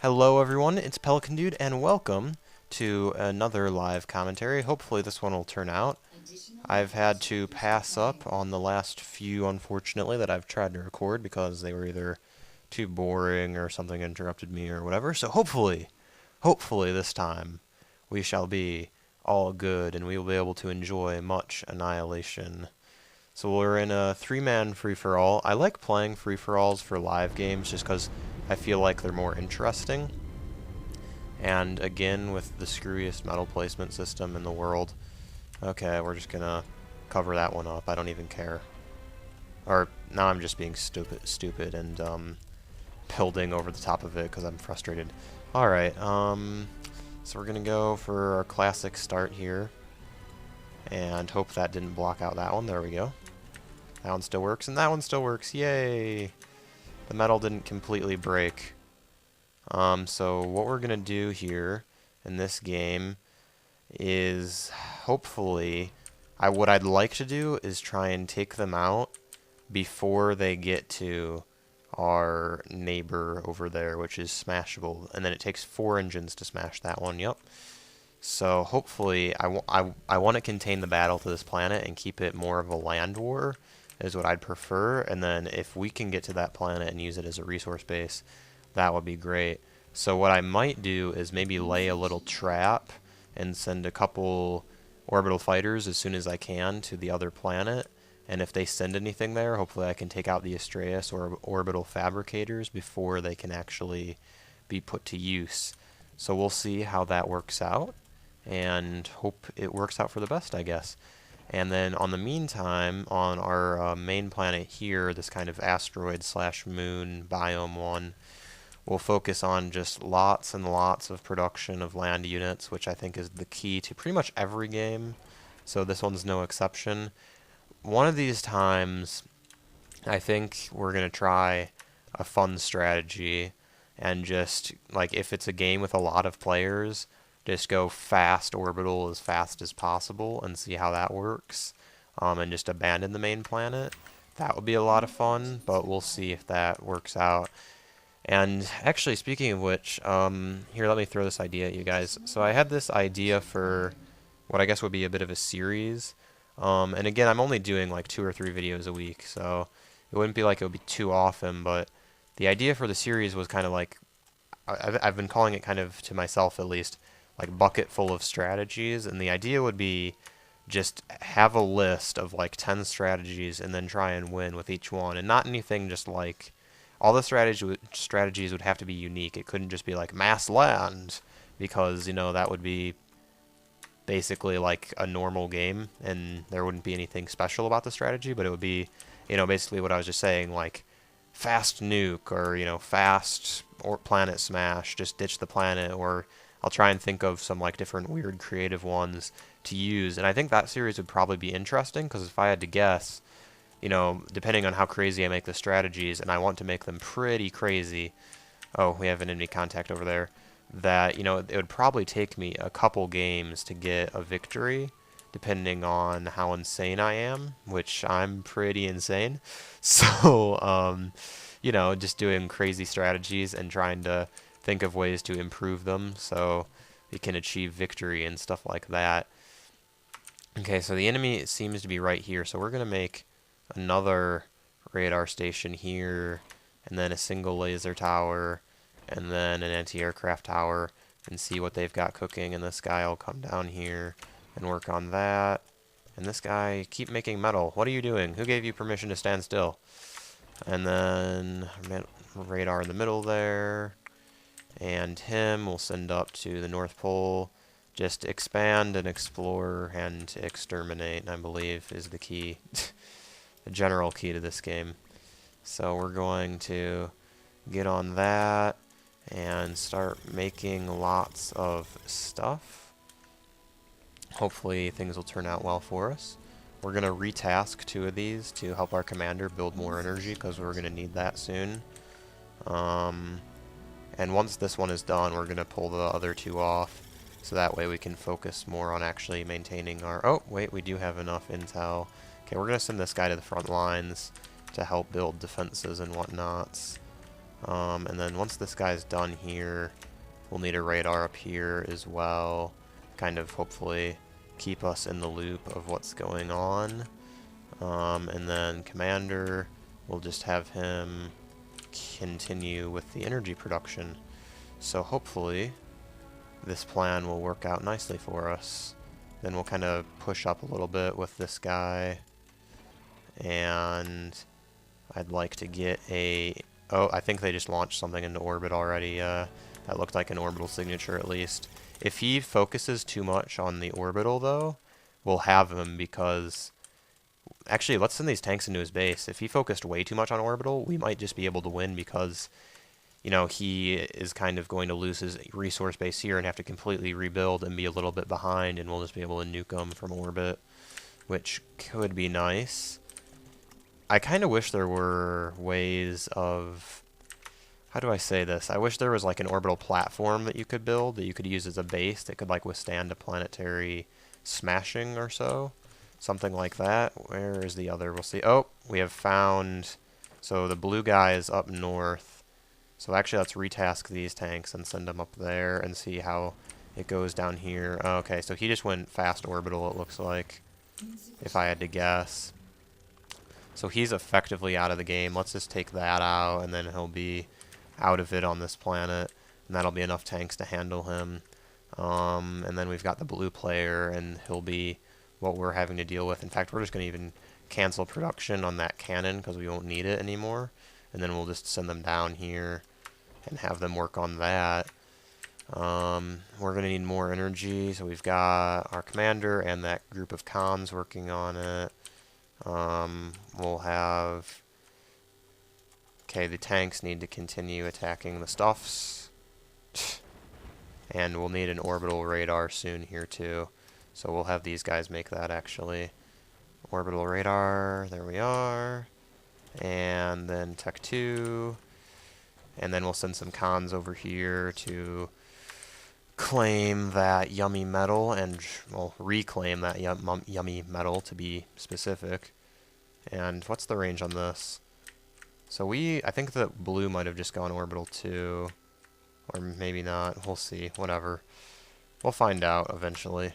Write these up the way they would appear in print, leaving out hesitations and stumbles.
Hello everyone, it's Pelicandude and welcome to another live commentary. Hopefully this one will turn out. I've had to pass up on the last few, unfortunately, that I've tried to record because they were either too boring or something interrupted me or whatever. So hopefully this time we shall be all good and we will be able to enjoy much Annihilation. So we're in a three-man free-for-all. I like playing free-for-alls for live games just because I feel like they're more interesting. And again, with the screwiest metal placement system in the world. Okay, we're just gonna cover that one up. I don't even care. Or, now I'm just being stupid and, building over the top of it because I'm frustrated. Alright, so we're gonna go for our classic start here. And hope that didn't block out that one. There we go. That one still works, and that one still works. Yay! The metal didn't completely break. So what we're going to do here in this game is hopefully, what I'd like to do is try and take them out before they get to our neighbor over there, which is smashable. And then it takes 4 engines to smash that one, yep. So hopefully, I want to contain the battle to this planet and keep it more of a land war, is what I'd prefer. And then if we can get to that planet and use it as a resource base, that would be great. So what I might do is maybe lay a little trap and send a couple orbital fighters as soon as I can to the other planet. And if they send anything there, hopefully I can take out the Astreus or orbital fabricators before they can actually be put to use. So we'll see how that works out, and hope it works out for the best, I guess. And then on the meantime, on our main planet here, this kind of asteroid slash moon biome one, we'll focus on just lots and lots of production of land units, which I think is the key to pretty much every game. So this one's no exception. One of these times, I think we're going to try a fun strategy and just, like, if it's a game with a lot of players, just go fast orbital as fast as possible and see how that works, and just abandon the main planet. That would be a lot of fun, but we'll see if that works out. And actually, speaking of which, here, let me throw this idea at you guys. So I had this idea for what I guess would be a bit of a series. And again, I'm only doing like 2 or 3 videos a week, so it wouldn't be like it would be too often, but the idea for the series was kind of like, I've been calling it kind of, to myself at least, like bucket full of strategies, and the idea would be just have a list of like 10 strategies and then try and win with each one, and not anything just like, all the strategies would have to be unique. It couldn't just be like mass land, because, you know, that would be basically like a normal game and there wouldn't be anything special about the strategy, but it would be, you know, basically what I was just saying, like fast nuke, or, you know, fast or planet smash, just ditch the planet, or I'll try and think of some like different weird creative ones to use. And I think that series would probably be interesting, because if I had to guess, you know, depending on how crazy I make the strategies, and I want to make them pretty crazy. Oh, we have an enemy contact over there. That, you know, it would probably take me a couple games to get a victory, depending on how insane I am, which I'm pretty insane. So, you know, just doing crazy strategies and trying to think of ways to improve them so we can achieve victory and stuff like that. Okay, so the enemy seems to be right here, so we're going to make another radar station here, and then a single laser tower, and then an anti-aircraft tower, and see what they've got cooking. And this guy will come down here and work on that. And this guy, keep making metal. What are you doing? Who gave you permission to stand still? And then radar in the middle there. And him we'll send up to the North Pole. Just expand and explore and exterminate, I believe, is the key. The general key to this game. So we're going to get on that and start making lots of stuff. Hopefully things will turn out well for us. We're going to retask 2 of these to help our commander build more energy, because we're going to need that soon. And once this one is done, we're going to pull the other 2 off, so that way we can focus more on actually maintaining our... Oh, wait, we do have enough intel. Okay, we're going to send this guy to the front lines to help build defenses and whatnots. And then once this guy's done here, we'll need a radar up here as well, kind of hopefully keep us in the loop of what's going on. And then Commander, we'll just have him continue with the energy production. So hopefully this plan will work out nicely for us. Then we'll kind of push up a little bit with this guy. And I'd like to get a... Oh, I think they just launched something into orbit already. That looked like an orbital signature at least. If he focuses too much on the orbital, though, we'll have him because... Actually, let's send these tanks into his base. If he focused way too much on orbital, we might just be able to win because, you know, he is kind of going to lose his resource base here and have to completely rebuild and be a little bit behind, and we'll just be able to nuke him from orbit, which could be nice. I kind of wish there were ways of... How do I say this? I wish there was like an orbital platform that you could build, that you could use as a base that could like withstand a planetary smashing or so. Something like that. Where is the other? We'll see. Oh, we have found... So the blue guy is up north. So actually let's retask these tanks and send them up there and see how it goes down here. Okay, so he just went fast orbital, it looks like, if I had to guess. So he's effectively out of the game. Let's just take that out, and then he'll be out of it on this planet. And that'll be enough tanks to handle him. And then we've got the blue player, and he'll be what we're having to deal with. In fact, we're just going to even cancel production on that cannon because we won't need it anymore. And then we'll just send them down here and have them work on that. We're going to need more energy, so we've got our commander and that group of cons working on it. We'll have... Okay, the tanks need to continue attacking the stuffs. And we'll need an orbital radar soon here too. So we'll have these guys make that actually. Orbital radar, there we are. And then Tech 2. And then we'll send some cons over here to claim that yummy metal and, well, reclaim that yummy metal to be specific. And what's the range on this? So I think that blue might have just gone orbital too. Or maybe not. We'll see. Whatever. We'll find out eventually.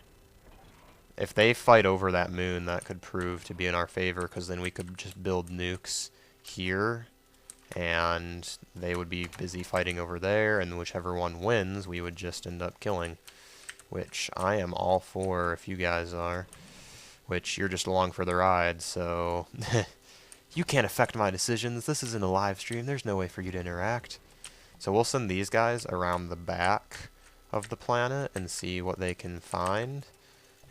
If they fight over that moon, that could prove to be in our favor, because then we could just build nukes here, and they would be busy fighting over there, and whichever one wins, we would just end up killing. Which I am all for if you guys are. Which you're just along for the ride, so... You can't affect my decisions. This isn't a live stream. There's no way for you to interact. So we'll send these guys around the back of the planet and see what they can find.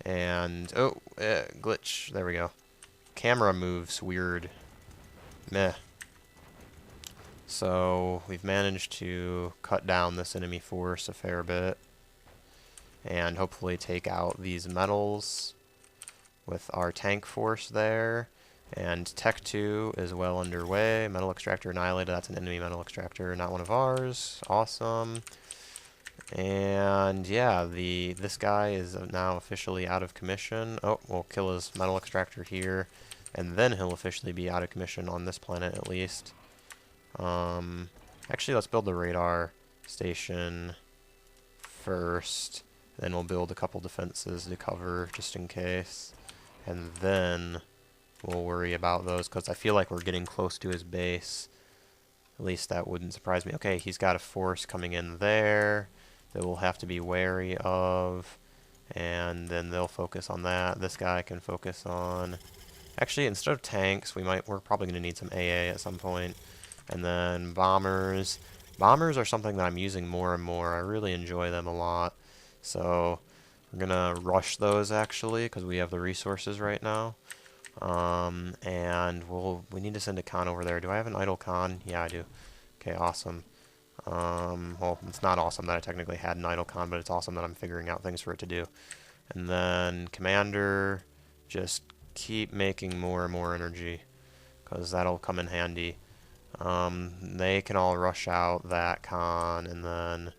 And, oh, glitch. There we go. Camera moves weird. Meh. So, we've managed to cut down this enemy force a fair bit. And hopefully take out these metals with our tank force there. And Tech 2 is well underway. Metal extractor annihilated. That's an enemy metal extractor, not one of ours. Awesome. And yeah, this guy is now officially out of commission. Oh, we'll kill his metal extractor here, and then he'll officially be out of commission on this planet at least. Actually, let's build the radar station first. Then we'll build a couple defenses to cover just in case, and then we'll worry about those because I feel like we're getting close to his base. At least that wouldn't surprise me. Okay, he's got a force coming in there that we'll have to be wary of, and then they'll focus on that. This guy can focus on... Actually, instead of tanks, we're probably going to need some AA at some point. And then bombers. Bombers are something that I'm using more and more. I really enjoy them a lot. So we're going to rush those, actually, because we have the resources right now. And we need to send a con over there. Do I have an idle con? Yeah, I do. Okay, awesome. Well, it's not awesome that I technically had an idle con, but it's awesome that I'm figuring out things for it to do. And then commander, just keep making more and more energy, because that'll come in handy. They can all rush out that con, and then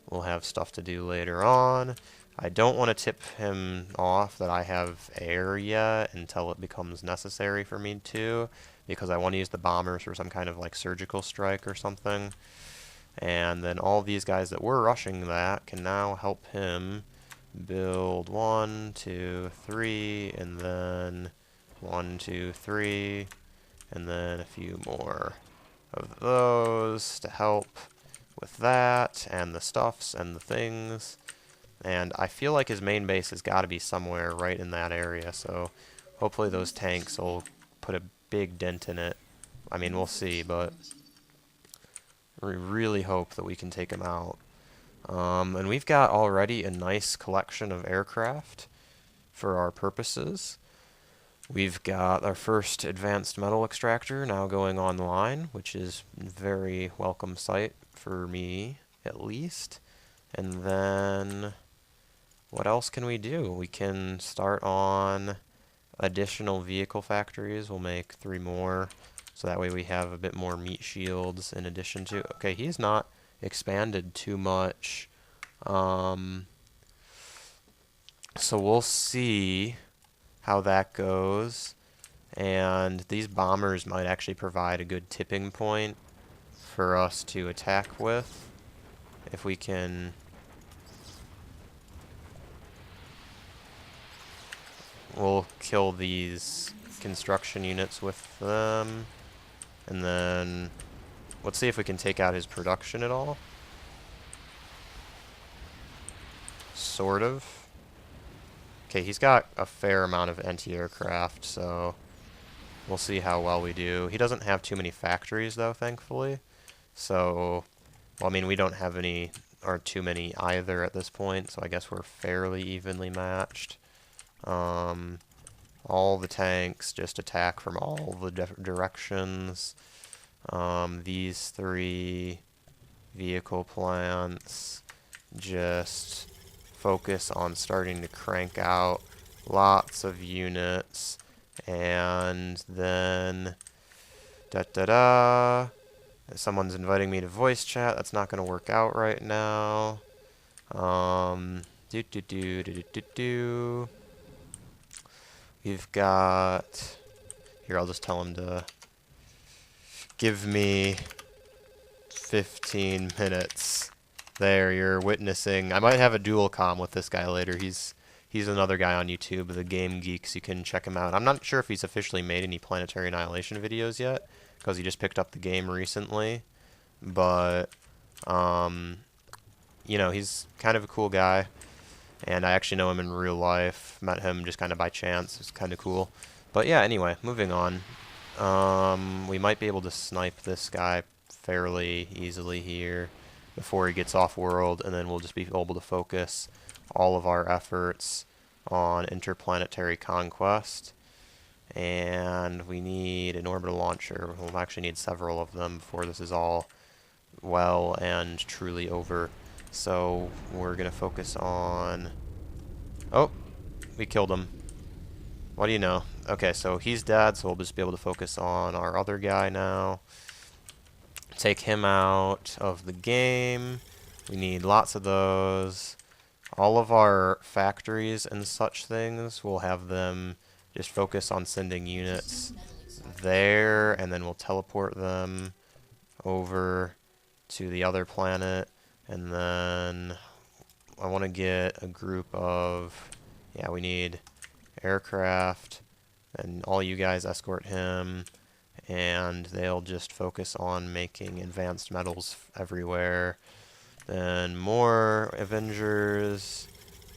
we'll have stuff to do later on. I don't want to tip him off that I have air yet until it becomes necessary for me to, because I want to use the bombers for some kind of like surgical strike or something. And then all these guys that were rushing that can now help him build 1, 2, 3, and then 1, 2, 3, and then a few more of those to help with that, and the stuffs and the things. And I feel like his main base has got to be somewhere right in that area, so hopefully those tanks will put a big dent in it. I mean, we'll see, but we really hope that we can take him out. And we've got already a nice collection of aircraft for our purposes. We've got our first advanced metal extractor now going online, which is a very welcome sight for me, at least. And then, what else can we do? We can start on additional vehicle factories. We'll make 3 more, so that way we have a bit more meat shields in addition to... Okay, he's not expanded too much. So we'll see how that goes. And these bombers might actually provide a good tipping point for us to attack with. If we can... We'll kill these construction units with them. And then... Let's see if we can take out his production at all. Sort of. Okay, he's got a fair amount of anti-aircraft, so we'll see how well we do. He doesn't have too many factories, though, thankfully. So, well, I mean, we don't have any, or too many either at this point, so I guess we're fairly evenly matched. All the tanks just attack from all the directions. These 3 vehicle plants just focus on starting to crank out lots of units, and then someone's inviting me to voice chat. That's not going to work out right now. We've got here, I'll just tell him to give me 15 minutes. There, you're witnessing. I might have a dual comm with this guy later. He's another guy on YouTube, the Game Geeks. You can check him out. I'm not sure if he's officially made any Planetary Annihilation videos yet, because he just picked up the game recently. But, you know, he's kind of a cool guy, and I actually know him in real life. Met him just kind of by chance. It's kind of cool. But yeah, anyway, moving on. We might be able to snipe this guy fairly easily here before he gets off-world, and then we'll just be able to focus all of our efforts on interplanetary conquest. And we need an orbital launcher. We'll actually need several of them before this is all well and truly over. So we're going to focus on... Oh, we killed him. What do you know? Okay, so he's dead, so we'll just be able to focus on our other guy now. Take him out of the game. We need lots of those. All of our factories and such things, we'll have them just focus on sending units there, and then we'll teleport them over to the other planet. And then I want to get a group of... Yeah, we need aircraft, and all you guys escort him. And they'll just focus on making advanced metals everywhere. Then more Avengers,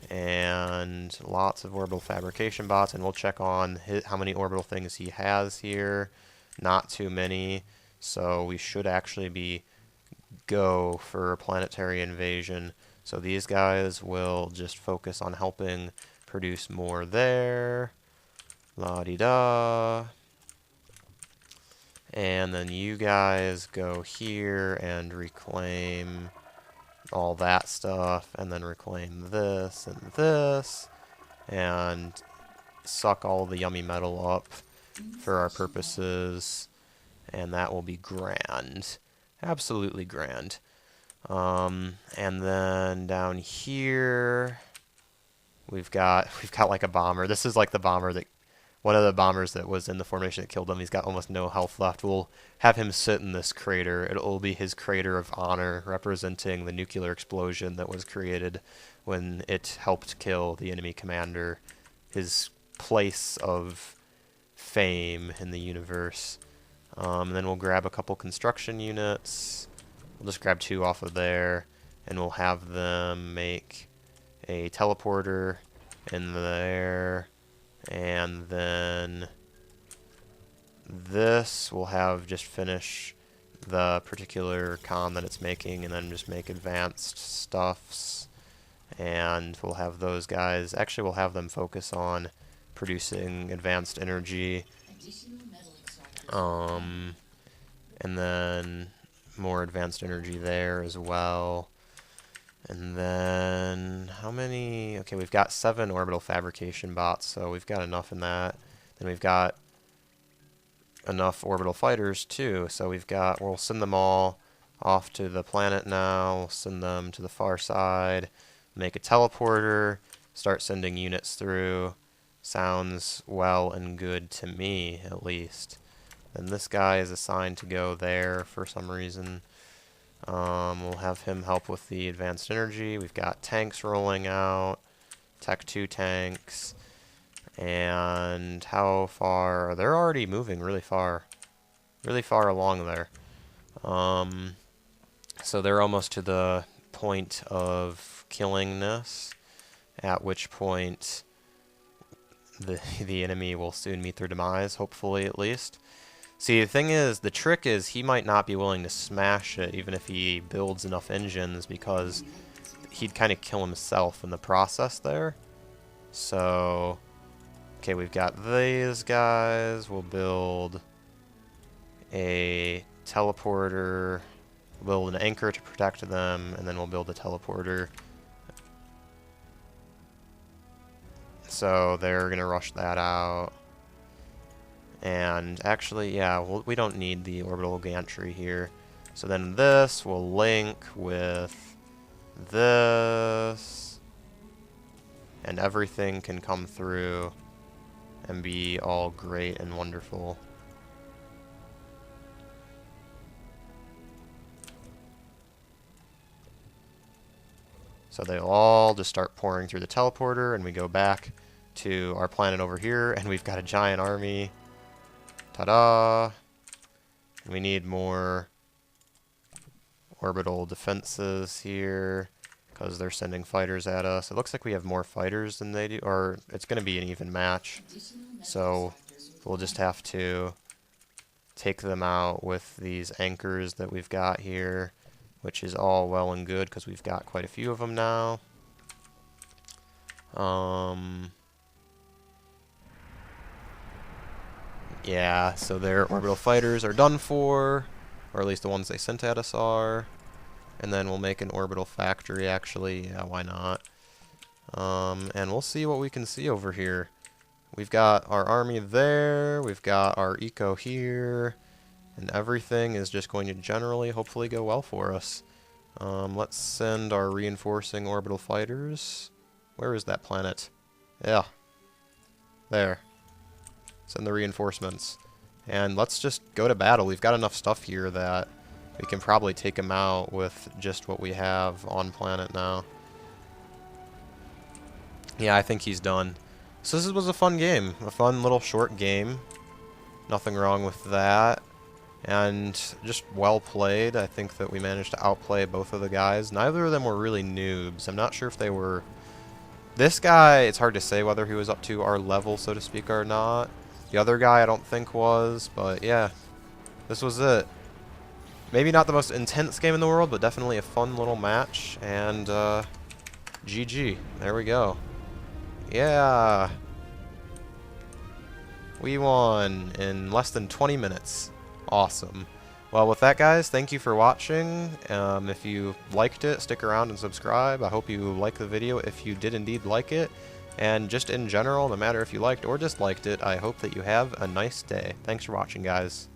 and lots of orbital fabrication bots, and we'll check on how many orbital things he has here. Not too many, so we should actually be go for a planetary invasion. So these guys will just focus on helping produce more there. La-di-da. And then you guys go here and reclaim all that stuff, and then reclaim this and this, and suck all the yummy metal up for our purposes, and that will be grand. Absolutely grand. And then down here we've got like a bomber. This is like the bomber that one of the bombers that was in the formation that killed him, he's got almost no health left. We'll have him sit in this crater. It'll be his crater of honor, representing the nuclear explosion that was created when it helped kill the enemy commander. His place of fame in the universe. And then we'll grab a couple construction units. We'll just grab 2 off of there, and we'll have them make a teleporter in there. And then this we'll have just finish the particular con that it's making, and then just make advanced stuffs. And we'll have those guys, actually we'll have them focus on producing advanced energy. And then more advanced energy there as well. And then, how many? Okay, we've got 7 orbital fabrication bots, so we've got enough in that. Then we've got enough orbital fighters too, so we'll send them all off to the planet now. We'll send them to the far side, make a teleporter, start sending units through. Sounds well and good to me, at least. And this guy is assigned to go there for some reason. We'll have him help with the advanced energy. We've got tanks rolling out, Tech 2 tanks, and how far? They're already moving really far along there. So they're almost to the point of killingness, at which point the enemy will soon meet their demise, hopefully at least. See, the thing is, the trick is he might not be willing to smash it even if he builds enough engines, because he'd kind of kill himself in the process there. So, okay, we've got these guys. We'll build a teleporter, we'll build an anchor to protect them, and then we'll build a teleporter. So they're going to rush that out. And actually, yeah, we don't need the orbital gantry here. So then this will link with this, and everything can come through and be all great and wonderful. So they'll all just start pouring through the teleporter, and we go back to our planet over here, and we've got a giant army. Ta-da! And we need more orbital defenses here, because they're sending fighters at us. It looks like we have more fighters than they do, or it's going to be an even match. So we'll just have to take them out with these anchors that we've got here, which is all well and good because we've got quite a few of them now. Yeah, so their orbital fighters are done for, or at least the ones they sent at us are. And then we'll make an orbital factory, actually. Yeah, why not? And we'll see what we can see over here. We've got our army there, we've got our eco here, and everything is just going to generally, hopefully, go well for us. Let's send our reinforcing orbital fighters. Where is that planet? Yeah. There. Send the reinforcements. And let's just go to battle. We've got enough stuff here that we can probably take them out with just what we have on planet now. Yeah, I think he's done. So this was a fun game. A fun little short game. Nothing wrong with that. And just well played. I think that we managed to outplay both of the guys. Neither of them were really noobs. I'm not sure if they were... This guy, it's hard to say whether he was up to our level, so to speak, or not. The other guy I don't think was, but yeah. This was it. Maybe not the most intense game in the world, but definitely a fun little match. And, GG. There we go. Yeah. We won in less than 20 minutes. Awesome. Well, with that, guys, thank you for watching. If you liked it, stick around and subscribe. I hope you liked the video if you did indeed like it. And just in general, no matter if you liked or disliked it, I hope that you have a nice day. Thanks for watching, guys.